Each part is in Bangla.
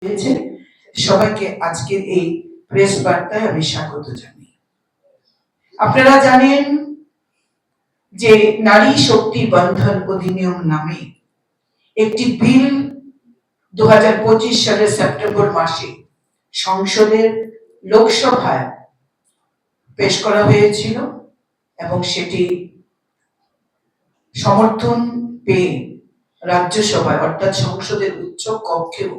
হয়েছে। সবাইকে আজকের এই প্রেস বার্তায় আমি স্বাগত জানাই। আপনারা জানেন যে নারী শক্তি বন্ধন অধিনিয়ম নামে একটি বিল 2025 সালের সেপ্টেম্বর মাসে সংসদের লোকসভায় পেশ করা হয়েছিল এবং সেটি সমর্থন পেয়ে রাজ্যসভায় অর্থাৎ সংসদের উচ্চ কক্ষেও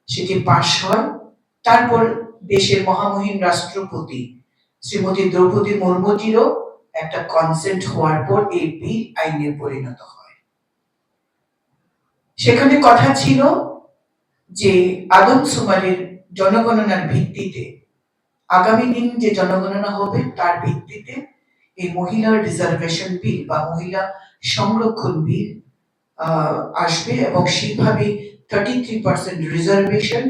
সেটি পাশ হয়। তারপর দেশের মহামহিম রাষ্ট্রপতি শ্রীমতী দ্রৌপদী মুর্মুজিরও একটা কনসেন্ট হওয়ার পর এই বিল আইনে পরিণত হয়। সেখানে কথা ছিল যে আদমশুমারির জনগণনার ভিত্তিতে আগামী দিন যে জনগণনা হবে তার ভিত্তিতে এই মহিলা রিজার্ভেশন বিল বা মহিলা সংরক্ষণ বিল আসবে এবং সেইভাবে 33% রিজার্ভেশন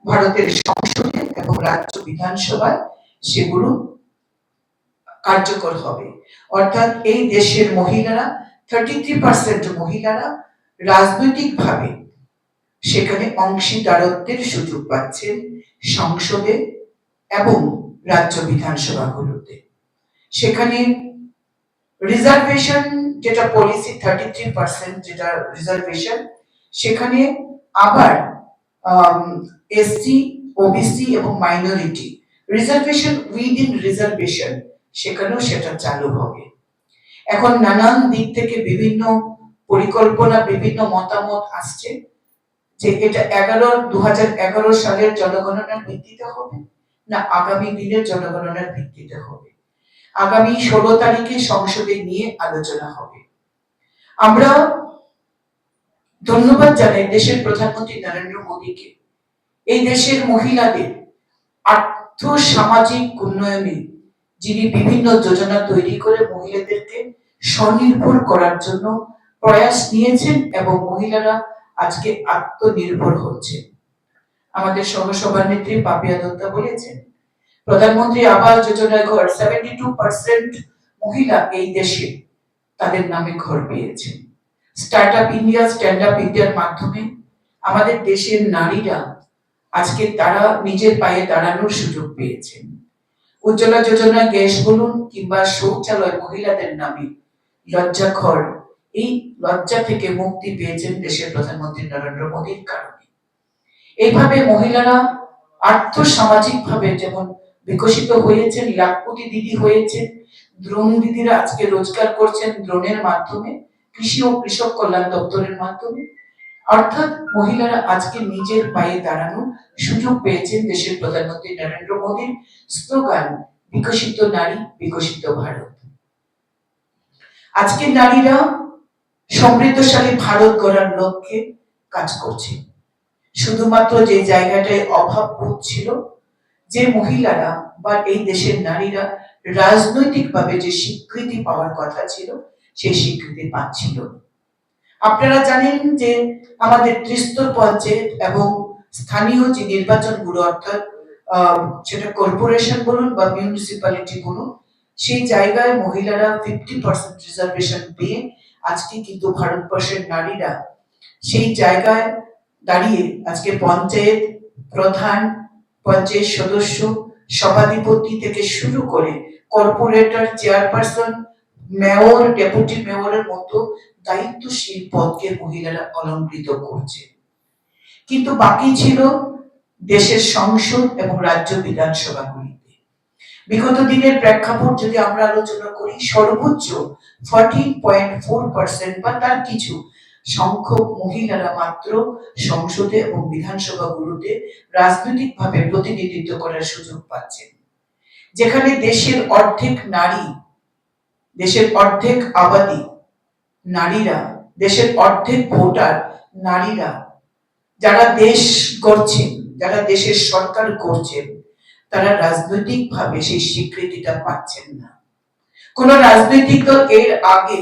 ভারতের সংসদে এবং রাজ্য বিধানসভায় সেগুলো কার্যকর হবে। অর্থাৎ এই দেশের মহিলারা 33% মহিলারা রাজনৈতিকভাবে সেখানে অংশীদারত্বের সুযোগ পাচ্ছেন সংসদে এবং রাজ্য বিধানসভাগুলোতে। সেখানে রিজার্ভেশন যেটা পলিসি 33% যেটা রিজার্ভেশন, সেখানে আবার এসসি, ওবিসি এবং মাইনরিটি রিজার্ভেশন উইদিন রিজার্ভেশন সেখানেও সেটা চালু হবে। এখন নানান দিক থেকে বিভিন্ন পরিকল্পনা, বিভিন্ন মতামত আসছে যে এটা 2011 সালের জনগণনার ভিত্তিতে হবে না আগামী দিনের জনগণনার ভিত্তিতে হবে। আগামী 16 তারিখে সংসদে নিয়ে আলোচনা হবে। আমরা ধন্যবাদ জানাই দেশের প্রধানমন্ত্রী নরেন্দ্র মোদীকে এই দেশের মহিলাদের আর্থ সামাজিক উন্নয়নে যিনি বিভিন্ন যোজনা তৈরি করে মহিলাদেরকে স্বনির্ভর করার জন্য প্রয়াস নিয়েছেন এবং মহিলারা আজকে আত্মনির্ভর হচ্ছে। আমাদের সহসভানেত্রী পাপিয়া দত্তা বলেছেন প্রধানমন্ত্রী আবাস যোজনায় ঘর 72% মহিলা এই দেশে তাদের নামে ঘর পেয়েছেন। Start up India, stand up ইন্ডিয়ার মাধ্যমে আমাদের দেশের নারীরা আজকে তারা নিজের পায়ে দাঁড়ানোর সুযোগ পেয়েছেন। উজ্জ্বলা যোজনা গ্যাস বলুন কিংবা শৌচালয় মহিলাদের নামে লজ্জা ঘর, এই লজ্জা থেকে মুক্তি পেয়েছেন দেশের প্রধানমন্ত্রী নরেন্দ্র মোদীর কারণে। এইভাবে মহিলারা আর্থ সামাজিক ভাবে যেমন বিকশিত হয়েছেন, লাখপতি দিদি হয়েছেন, দ্রোণ দিদিরা আজকে রোজগার করছেন দ্রোণের মাধ্যমে, কৃষি ও কৃষক কল্যাণ দপ্তরের মাধ্যমে। অর্থাৎ মহিলারা আজকে নিজের পায়ে দাঁড়ানোর সুযোগ পেয়েছেন দেশের প্রধানমন্ত্রী নরেন্দ্র মোদীর স্লোগান বিকশিত নারী বিকশিত ভারত। আজকে নারীরা সমৃদ্ধশালী ভারত গড়ার লক্ষ্যে কাজ করছে। শুধুমাত্র যে জায়গাটায় অভাব বোধ ছিল, যে মহিলারা বা এই দেশের নারীরা রাজনৈতিকভাবে যে স্বীকৃতি পাওয়ার কথা ছিল সেই স্বীকৃতি পাচ্ছিল। আপনারা জানেন যে আমাদের ত্রিস্তর পঞ্চায়েত এবং স্থানীয় যে নির্বাচনগুলো অর্থাৎ সেটা কর্পোরেশন বলুন বা মিউনিসিপ্যালিটি বলুন, সেই জায়গায় মহিলারা 50% রিজার্ভেশন পেয়ে আজকে কিন্তু ভারতবর্ষের নারীরা সেই জায়গায় দাঁড়িয়ে আজকে পঞ্চায়েত প্রধান, পঞ্চায়েত সদস্য, সভাধিপতি থেকে শুরু করে কর্পোরেটর, চেয়ারপারসন, মেয়র, ডেপুটি মেয়রের মতো দায়িত্বশীল পদকে মহিলারা অলংকৃত করছে। কিন্তু বাকি ছিল দেশের সংসদ এবং রাজ্য বিধানসভাগুলিতে। বিগত দিনের প্রেক্ষাপট যদি আমরা আলোচনা করি, সর্বোচ্চ 14.4% বা তার কিছু সংখ্যক মহিলারা মাত্র সংসদে এবং বিধানসভাগুলোতে রাজনৈতিকভাবে প্রতিনিধিত্ব করার সুযোগ পাচ্ছেন। যেখানে দেশের অর্ধেক নারী, দেশের অর্ধেক আবাদী নারীরা, দেশের অর্ধেক ভোটার নারীরা, যারা দেশ গড়ছেন, যারা দেশের সরকার করছেন, তারা রাজনৈতিকভাবে সেই স্বীকৃতিটা পাচ্ছেন না। কোন রাজনৈতিক দল এর আগে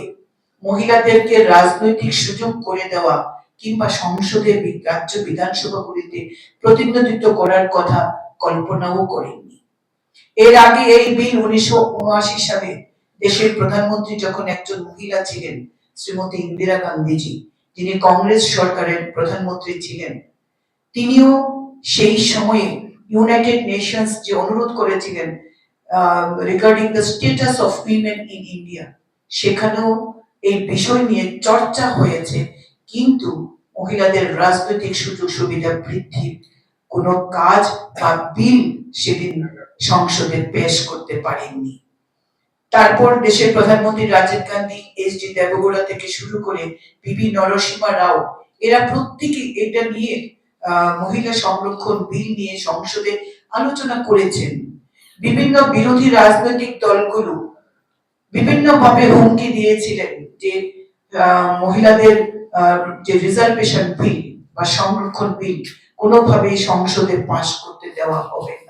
মহিলাদেরকে রাজনৈতিক সুযোগ করে দেওয়া কিংবা সংসদে রাজ্য বিধানসভাগুলিতে প্রতিনিধিত্ব করার কথা কল্পনাও করেননি। এর আগে এই বিল 1979 সালে দেশের প্রধানমন্ত্রী যখন একজন মহিলা ছিলেন শ্রীমতী ইন্দিরা গান্ধীজি, যিনি কংগ্রেস সরকারের প্রধানমন্ত্রী ছিলেন, তিনিও সেই সময়ে ইউনাইটেড নেশনস যে অনুরোধ করেছিলেন regarding the status of women in India, সেখানেও এই বিষয় নিয়ে চর্চা হয়েছে, কিন্তু মহিলাদের রাজনৈতিক সুযোগ সুবিধা বৃদ্ধির কোনো কাজ বা বিল সেদিন সংসদে পেশ করতে পারেননি। তারপর দেশের প্রধানমন্ত্রী রাজীব গান্ধী, এস.ডি. দেবগৌড়া থেকে শুরু করে পি.ভি. নরসিমহা রাও, এরা প্রত্যেকে এটা নিয়ে মহিলা সংরক্ষণ বিল নিয়ে সংসদে আলোচনা করেছেন। বিভিন্ন বিরোধী রাজনৈতিক দলগুলো বিভিন্ন ভাবে হুমকি দিয়েছিলেন যে মহিলাদের যে রিজার্ভেশন বিল বা সংরক্ষণ বিল কোনোভাবেই সংসদে পাস করতে দেওয়া হবে না।